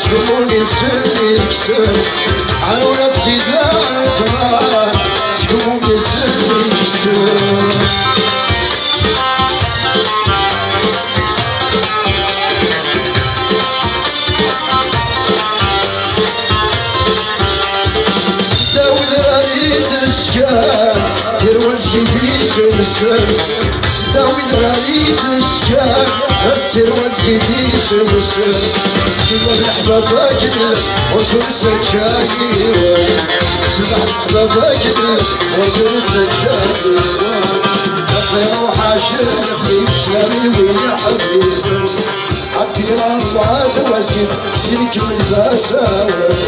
سكموني سني كسر عاونت سيداتها سكموني سني كسر سيدي سمسم ستاوي ذراري تسكان تروى سيدي سمسم سبح الحبابة جدل وكنت شاكيرا سبح الحبابة جدل وكنت شاكيرا أخيرا وحاشر خليل سلامي ويا حبيبي عبدي الأربعة تواسيب سنك من باساوي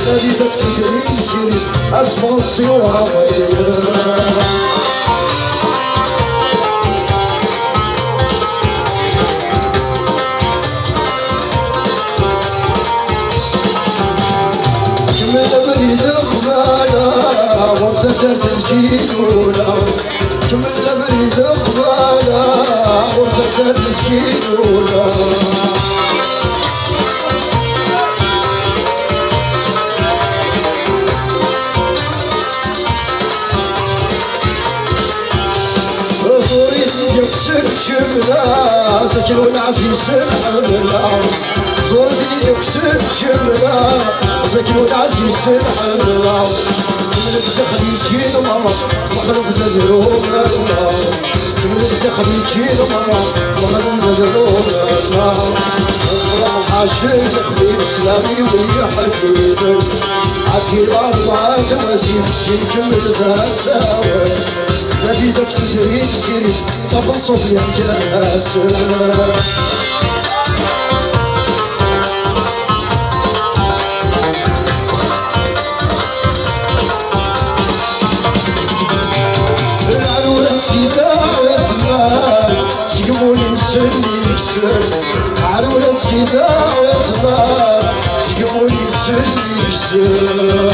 نادي ذاك تدري سيري أسمع الصيوع درد الجيلولا كمل بريد قبالا ورد درد الجيلولا صوري يكسر شملا سكن والعزيز الحملا صوري يكسر شملا سكن والعزيز الحملا خليجي ماما وخلوك تدرون الله من خليجي ماما وخلوك تدرون الله حاشر حبيب سلامي ويا حبيبي عبدي الأربعة تواسيب شنكمل تساوي نادي دك تدري سيري صفا صفيا جاسر سني كسر عرونا السيدة ويخضر سيقولي سني كسر